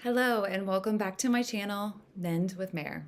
Hello and welcome back to my channel, Mend with Mare.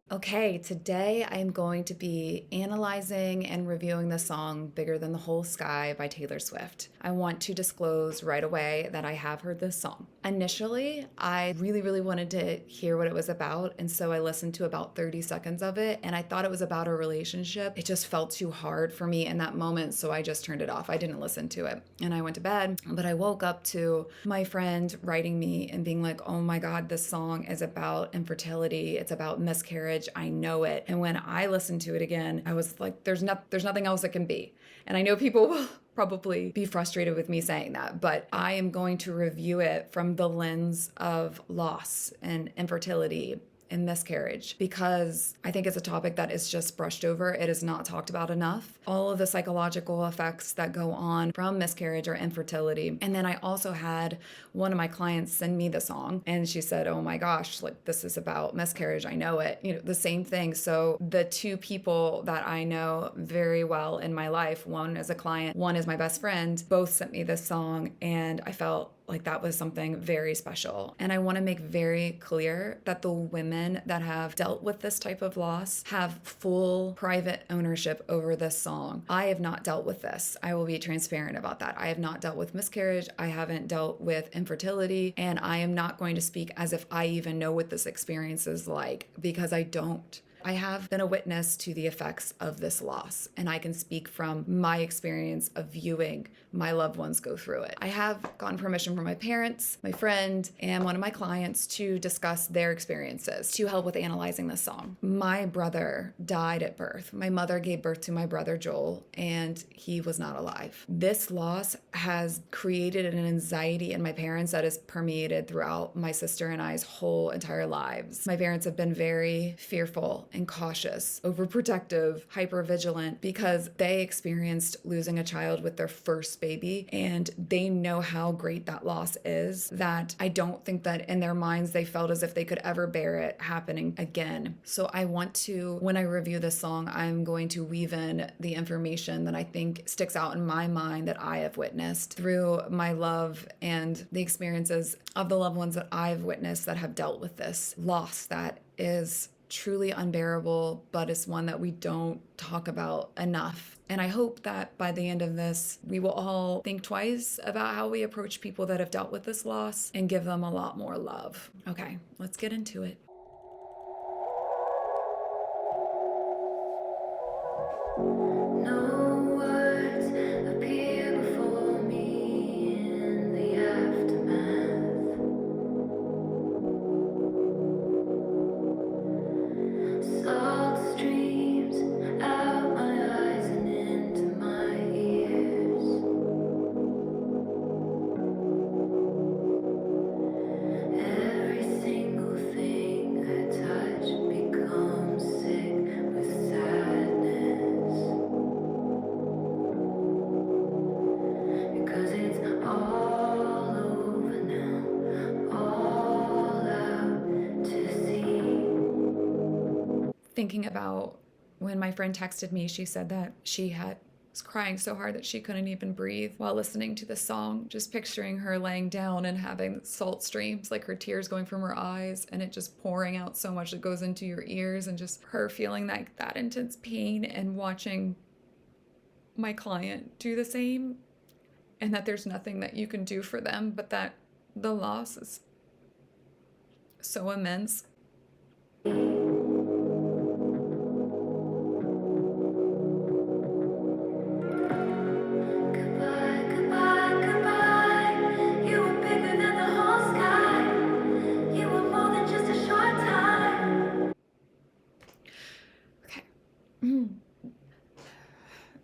Okay, today I am going to be analyzing and reviewing the song Bigger Than the Whole Sky by Taylor Swift. I want to disclose right away that I have heard this song. Initially, I really wanted to hear what it was about, and so I listened to about 30 seconds of it, and I thought it was about a relationship. It just felt too hard for me in that moment, so I just turned it off. I didn't listen to it, and I went to bed, but I woke up to my friend writing me and being like, oh my God, this song is about infertility. It's about miscarriage. I know it. And when I listened to it again, I was like, there's nothing else it can be. And I know people will probably be frustrated with me saying that, but I am going to review it from the lens of loss and infertility and miscarriage because I think it's a topic that is just brushed over. It is not talked about enough. All of the psychological effects that go on from miscarriage or infertility. And then I also had one of my clients send me the song and she said, oh my gosh, like this is about miscarriage. I know it. You know, the same thing. So the two people that I know very well in my life, one is a client, one is my best friend, both sent me this song and I felt like that was something very special. And I want to make very clear that the women that have dealt with this type of loss have full private ownership over this song. I have not dealt with this. I will be transparent about that. I have not dealt with miscarriage. I haven't dealt with infertility. And I am not going to speak as if I even know what this experience is like because I don't. I have been a witness to the effects of this loss, and I can speak from my experience of viewing my loved ones go through it. I have gotten permission from my parents, my friend, and one of my clients to discuss their experiences to help with analyzing this song. My brother died at birth. My mother gave birth to my brother Joel, and he was not alive. This loss has created an anxiety in my parents that is permeated throughout my sister and I's whole entire lives. My parents have been very fearful and cautious, overprotective, hypervigilant because they experienced losing a child with their first baby and they know how great that loss is, that I don't think that in their minds they felt as if they could ever bear it happening again. So I want to, when I review this song, I'm going to weave in the information that I think sticks out in my mind that I have witnessed through my love and the experiences of the loved ones that I've witnessed that have dealt with this loss that is truly unbearable, but it's one that we don't talk about enough. And I hope that by the end of this, we will all think twice about how we approach people that have dealt with this loss and give them a lot more love. Okay, let's get into it. No words appear before me in the aftermath. Salt streams out my eyes and into my ears. Every single thing I touch becomes sick with sadness. Because it's all over now, all out to sea. Thinking about when my friend texted me, she said that she was crying so hard that she couldn't even breathe while listening to the song. Just picturing her laying down and having salt streams, like her tears going from her eyes and it just pouring out so much that goes into your ears, and just her feeling like that intense pain and watching my client do the same, and that there's nothing that you can do for them, but that the loss is so immense. Goodbye, goodbye, goodbye. You were bigger than the whole sky. You were more than just a short time. Okay.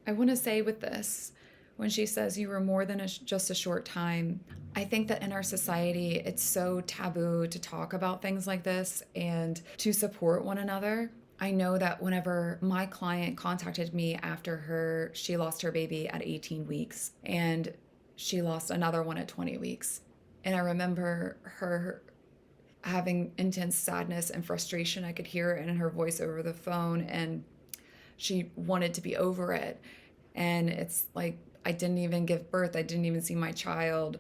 I want to say with this, when she says you were more than just a short time, I think that in our society, it's so taboo to talk about things like this and to support one another. I know that whenever my client contacted me after she lost her baby at 18 weeks and she lost another one at 20 weeks. And I remember her having intense sadness and frustration. I could hear it in her voice over the phone, and she wanted to be over it. And it's like, I didn't even give birth. I didn't even see my child.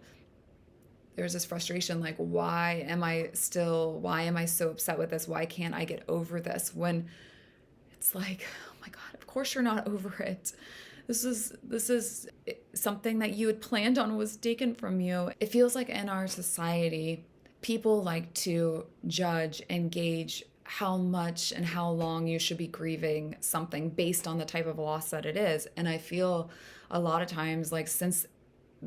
There's this frustration, like, why am I so upset with this? Why can't I get over this? When it's like, oh my God, of course you're not over it. This is something that you had planned on was taken from you. It feels like in our society, people like to judge and gauge how much and how long you should be grieving something based on the type of loss that it is. And I feel a lot of times, like, since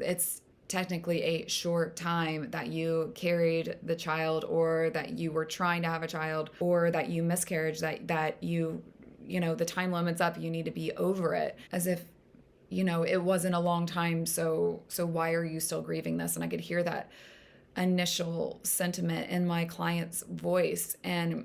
it's technically a short time that you carried the child, or that you were trying to have a child, or that you miscarriage, that you know, the time limit's up, you need to be over it, as if, you know, it wasn't a long time, so why are you still grieving this? And I could hear that initial sentiment in my client's voice, and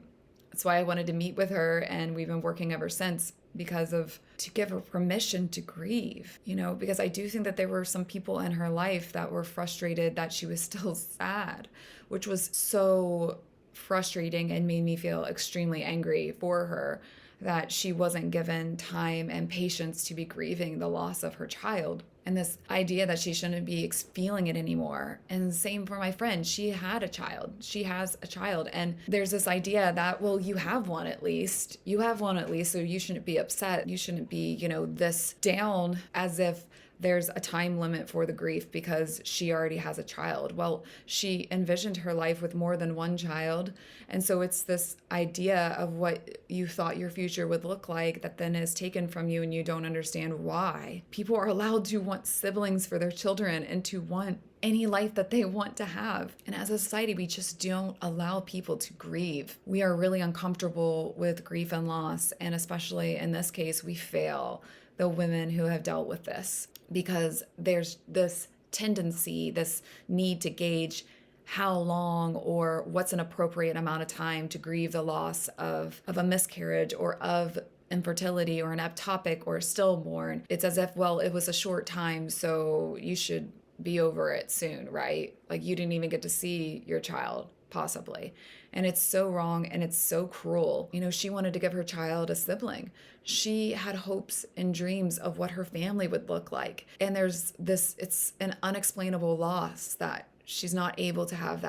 that's why I wanted to meet with her, and we've been working ever since, because of, to give her permission to grieve, you know, because I do think that there were some people in her life that were frustrated that she was still sad, which was so frustrating and made me feel extremely angry for her, that she wasn't given time and patience to be grieving the loss of her child. And this idea that she shouldn't be feeling it anymore. And same for my friend. She had a child. She has a child. And there's this idea that, well, you have one at least. You have one at least, so you shouldn't be upset. You shouldn't be, you know, this down, as if there's a time limit for the grief because she already has a child. Well, she envisioned her life with more than one child. And so it's this idea of what you thought your future would look like that then is taken from you, and you don't understand why. People are allowed to want siblings for their children and to want any life that they want to have. And as a society, we just don't allow people to grieve. We are really uncomfortable with grief and loss. And especially in this case, we fail the women who have dealt with this, because there's this tendency, this need to gauge how long or what's an appropriate amount of time to grieve the loss of a miscarriage, or of infertility, or an ectopic, or stillborn. It's as if, well, it was a short time, so you should be over it soon, right? Like, you didn't even get to see your child, possibly. And it's so wrong, and it's so cruel. You know, she wanted to give her child a sibling. She had hopes and dreams of what her family would look like. And there's this, it's an unexplainable loss that she's not able to have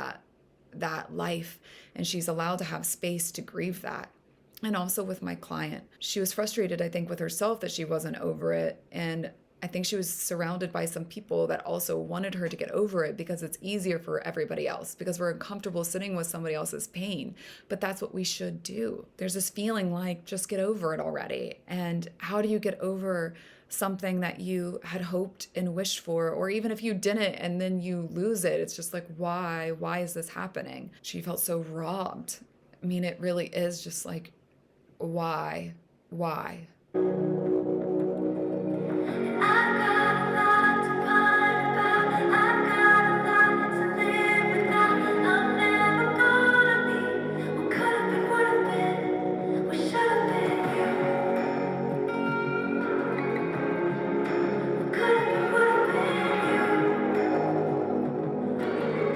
that life, and she's allowed to have space to grieve that. And also with my client, she was frustrated, I think, with herself that she wasn't over it. And I think she was surrounded by some people that also wanted her to get over it, because it's easier for everybody else, because we're uncomfortable sitting with somebody else's pain. But that's what we should do. There's this feeling like, just get over it already. And how do you get over something that you had hoped and wished for? Or even if you didn't and then you lose it, it's just like, why is this happening? She felt so robbed. I mean, it really is just like, why? I've got a lot to find about. I've got a lot to live without. I'm never gonna be what could have been, would have been, what should have been you. What could have been, would have been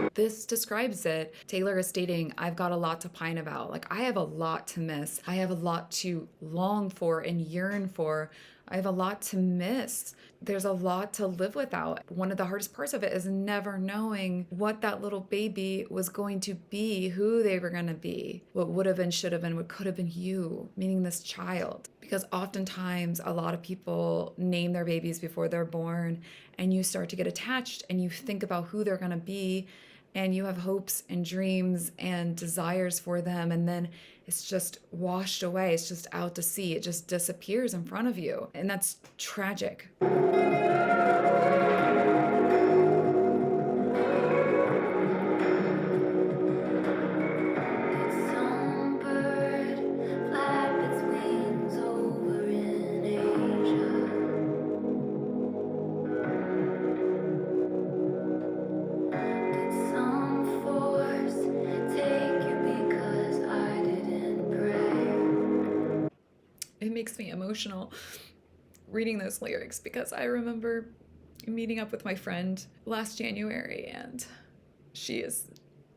you. This describes it. Taylor is stating, I've got a lot to pine about. Like, I have a lot to miss. I have a lot to long for and yearn for. I have a lot to miss. There's a lot to live without. One of the hardest parts of it is never knowing what that little baby was going to be, who they were going to be, what would have been, should have been, what could have been you, meaning this child. Because oftentimes a lot of people name their babies before they're born, and you start to get attached and you think about who they're going to be, and you have hopes and dreams and desires for them, and then it's just washed away. It's just out to sea. It just disappears in front of you. And that's tragic. Some bird flap its wings over in Asia. Did some force take you because I didn't pray? It makes me emotional reading those lyrics, because I remember meeting up with my friend last January, and she is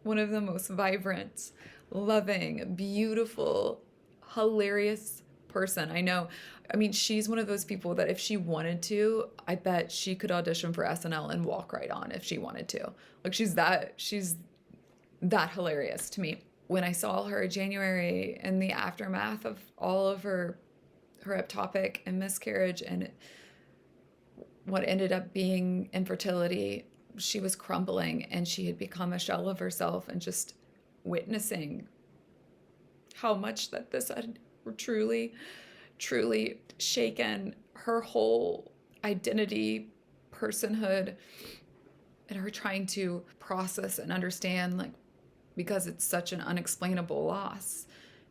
one of the most vibrant, loving, beautiful, hilarious person. I know. I mean, she's one of those people that if she wanted to, I bet she could audition for SNL and walk right on if she wanted to. Like she's that hilarious to me. When I saw her in January in the aftermath of all of her ectopic and miscarriage and what ended up being infertility, she was crumbling and she had become a shell of herself, and just witnessing how much that this had truly, truly shaken her whole identity, personhood, and her trying to process and understand, like, because it's such an unexplainable loss.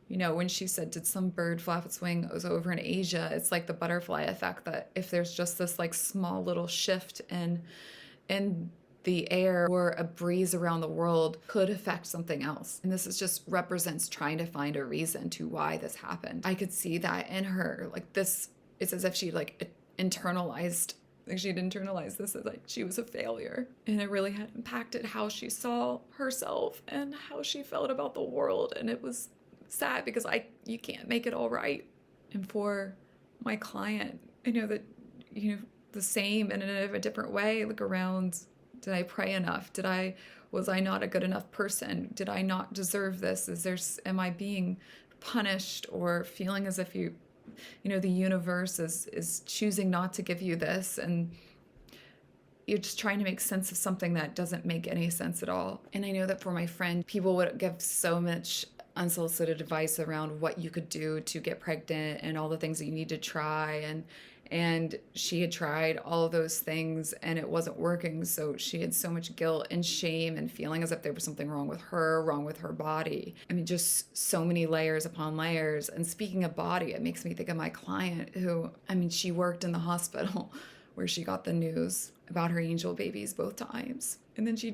You know, when she said, did some bird flap its wing? It was over in Asia. It's like the butterfly effect, that if there's just this like small little shift in the air or a breeze around the world could affect something else. And this is just represents trying to find a reason to why this happened. I could see that in her. Like this, it's as if she like internalized, like she'd internalized this as like she was a failure. And it really had impacted how she saw herself and how she felt about the world. And it was sad because you can't make it all right. And for my client, I know that, you know, the same in a different way, like around, did I pray enough? Was I not a good enough person? Did I not deserve this? Am I being punished or feeling as if you know, the universe is choosing not to give you this, and you're just trying to make sense of something that doesn't make any sense at all. And I know that for my friend, people would give so much unsolicited advice around what you could do to get pregnant and all the things that you need to try, and she had tried all of those things and it wasn't working, so she had so much guilt and shame and feeling as if there was something wrong with her body. I mean, just so many layers upon layers. And speaking of body, it makes me think of my client who, I mean, she worked in the hospital where she got the news about her angel babies both times, and then she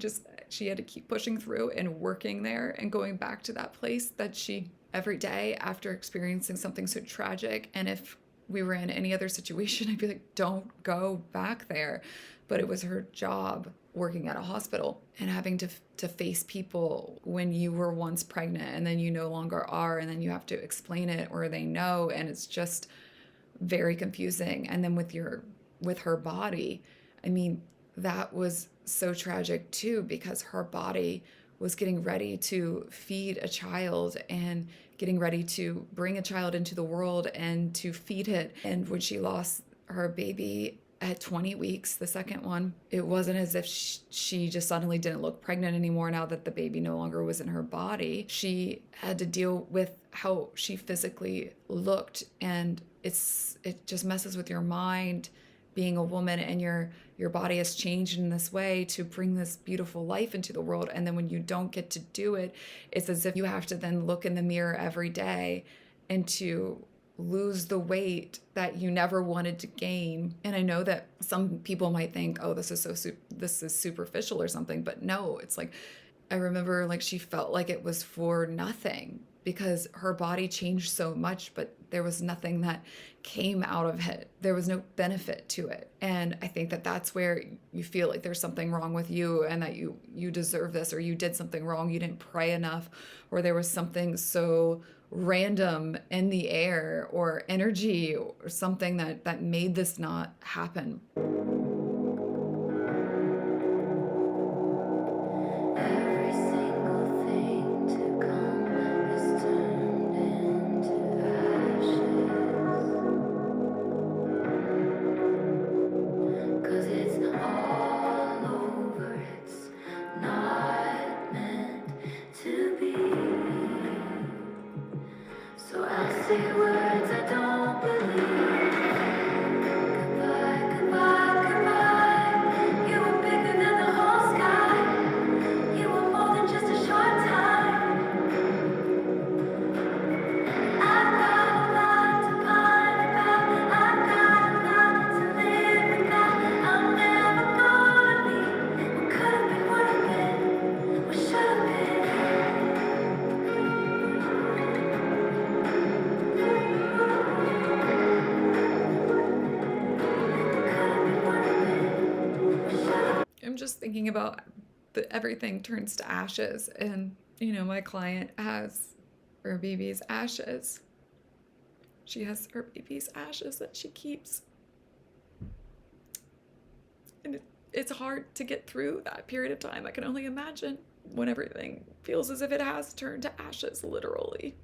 had to keep pushing through and working there and going back to that place that she every day after experiencing something so tragic. And if we were in any other situation, I'd be like, don't go back there. But it was her job working at a hospital and having to face people when you were once pregnant and then you no longer are, and then you have to explain it or they know, and it's just very confusing. And then with her body, I mean, that was so tragic too, because her body was getting ready to feed a child and getting ready to bring a child into the world and to feed it. And when she lost her baby at 20 weeks, the second one, it wasn't as if she just suddenly didn't look pregnant anymore now that the baby no longer was in her body. She had to deal with how she physically looked, and it just messes with your mind, being a woman, and your body has changed in this way to bring this beautiful life into the world. And then when you don't get to do it, it's as if you have to then look in the mirror every day and to lose the weight that you never wanted to gain. And I know that some people might think, oh, this is superficial or something, but no, it's like, I remember like she felt like it was for nothing because her body changed so much, but there was nothing that came out of it. There was no benefit to it. And I think that that's where you feel like there's something wrong with you and that you deserve this, or you did something wrong, you didn't pray enough, or there was something so random in the air or energy or something that made this not happen. Every single thing to come is turned into ashes. 'Cause it's all over, it's not meant to be. So I say words I don't believe. Goodbye, goodbye, goodbye. You were bigger than the whole sky. You were more than just a short time. I've got a lot to pine about. I've got a lot to live without. I'm never gonna be what could have been, would have been, what should have been. I'm just thinking about everything turns to ashes, and you know, my client has her baby's ashes, She has her baby's ashes that she keeps. And it's hard to get through that period of time. I can only imagine when everything feels as if it has turned to ashes, literally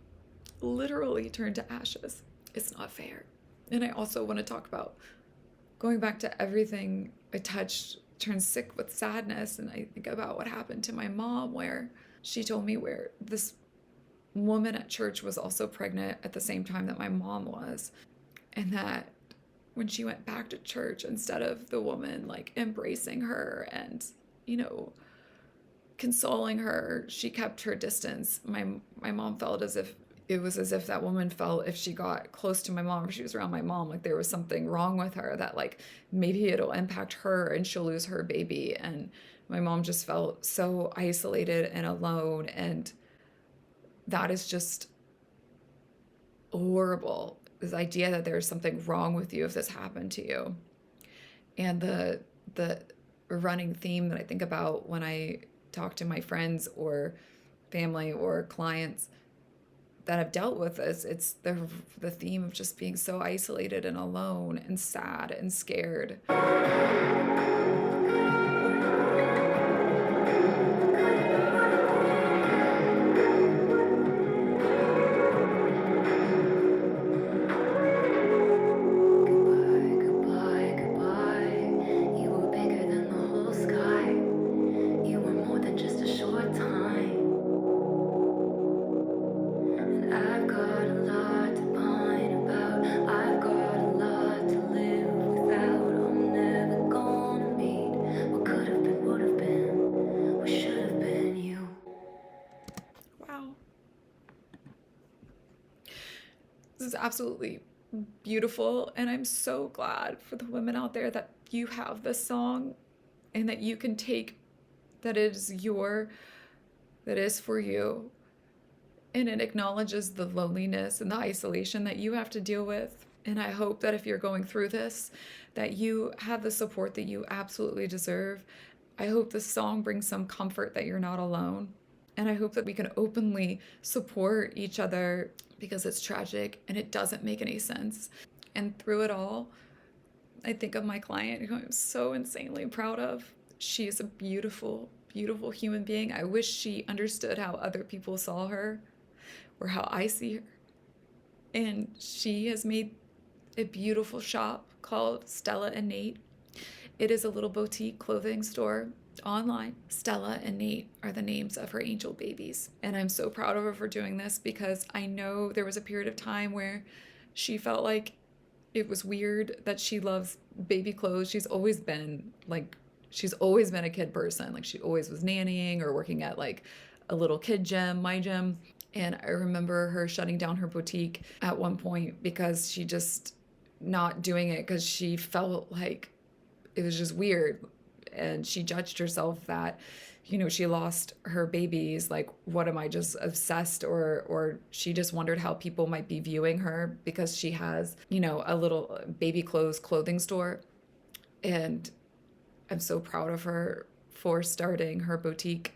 turned to ashes. It's not fair. And I also want to talk about going back to everything I touched turned sick with sadness. And I think about what happened to my mom, where she told me where this woman at church was also pregnant at the same time that my mom was. And that when she went back to church, instead of the woman like embracing her and, you know, consoling her, she kept her distance. My mom felt as if it was as if that woman felt if she got close to my mom, or she was around my mom, like there was something wrong with her, that like maybe it'll impact her and she'll lose her baby. And my mom just felt so isolated and alone. And that is just horrible. This idea that there's something wrong with you if this happened to you. And the running theme that I think about when I talk to my friends or family or clients that have dealt with this, it's the theme of just being so isolated and alone and sad and scared. This is absolutely beautiful, and I'm so glad for the women out there that you have this song and that you can take that it is that is for you, and it acknowledges the loneliness and the isolation that you have to deal with. And I hope that if you're going through this, that you have the support that you absolutely deserve. I hope this song brings some comfort that you're not alone. And I hope that we can openly support each other, because it's tragic and it doesn't make any sense. And through it all, I think of my client, who I'm so insanely proud of. She is a beautiful, beautiful human being. I wish she understood how other people saw her or how I see her. And she has made a beautiful shop called Stella and Nate. It is a little boutique clothing store online. Stella and Nate are the names of her angel babies. And I'm so proud of her for doing this, because I know there was a period of time where she felt like it was weird that she loves baby clothes. She's always been a kid person. Like, she always was nannying or working at like a little kid gym, my gym. And I remember her shutting down her boutique at one point because she just not doing it, because she felt like it was just weird. And she judged herself that, you know, she lost her babies. Like, what am I, just obsessed? Or she just wondered how people might be viewing her because she has, you know, a little baby clothes clothing store. And I'm so proud of her for starting her boutique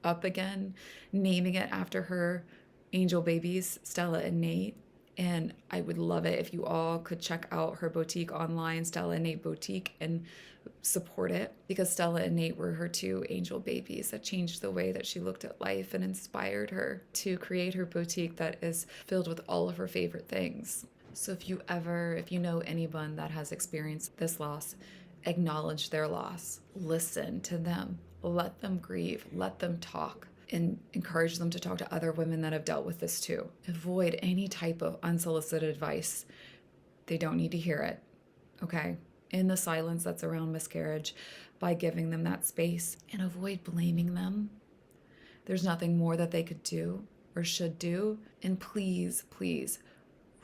up again, naming it after her angel babies, Stella and Nate. And I would love it if you all could check out her boutique online, Stella and Nate Boutique, and support it, because Stella and Nate were her two angel babies that changed the way that she looked at life and inspired her to create her boutique that is filled with all of her favorite things. So if you know anyone that has experienced this loss, acknowledge their loss, listen to them, let them grieve, let them talk, and encourage them to talk to other women that have dealt with this too. Avoid any type of unsolicited advice. They don't need to hear it, okay? In the silence that's around miscarriage, by giving them that space, and avoid blaming them. There's nothing more that they could do or should do. And please, please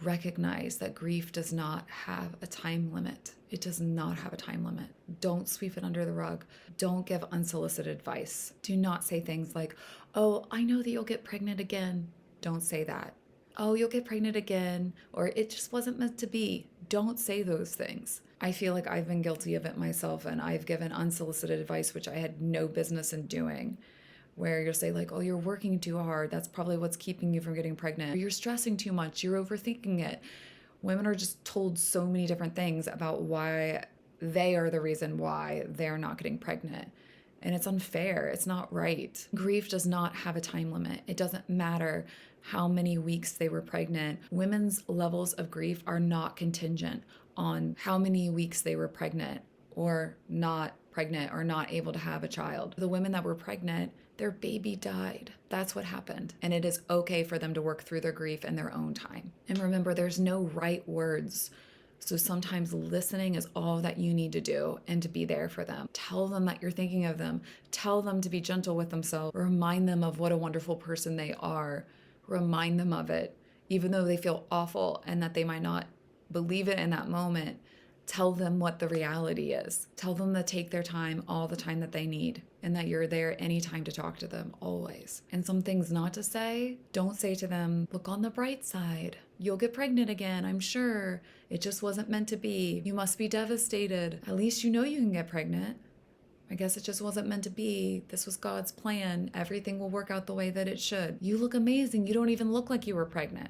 recognize that grief does not have a time limit. It does not have a time limit. Don't sweep it under the rug. Don't give unsolicited advice. Do not say things like, oh, I know that you'll get pregnant again. Don't say that. Oh, you'll get pregnant again, or it just wasn't meant to be. Don't say those things. I feel like I've been guilty of it myself, and I've given unsolicited advice, which I had no business in doing, where you'll say like, oh, you're working too hard. That's probably what's keeping you from getting pregnant. Or you're stressing too much. You're overthinking it. Women are just told so many different things about why they are the reason why they're not getting pregnant. And it's unfair. It's not right. Grief does not have a time limit. It doesn't matter how many weeks they were pregnant. Women's levels of grief are not contingent on how many weeks they were pregnant or not able to have a child. The women that were pregnant, their baby died. That's what happened. And it is okay for them to work through their grief in their own time. And remember, there's no right words. So sometimes listening is all that you need to do and to be there for them. Tell them that you're thinking of them. Tell them to be gentle with themselves. Remind them of what a wonderful person they are. Remind them of it, even though they feel awful and that they might not believe it in that moment. Tell them what the reality is. Tell them to take their time, all the time that they need, and that you're there anytime to talk to them, always. And some things not to say, don't say to them, look on the bright side. You'll get pregnant again, I'm sure. It just wasn't meant to be. You must be devastated. At least you know you can get pregnant. I guess it just wasn't meant to be. This was God's plan. Everything will work out the way that it should. You look amazing. You don't even look like you were pregnant.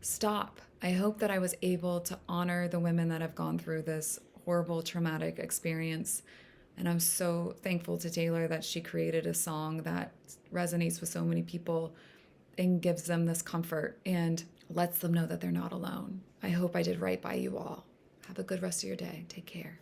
Stop. I hope that I was able to honor the women that have gone through this horrible, traumatic experience. And I'm so thankful to Taylor that she created a song that resonates with so many people and gives them this comfort and lets them know that they're not alone. I hope I did right by you all. Have a good rest of your day. Take care.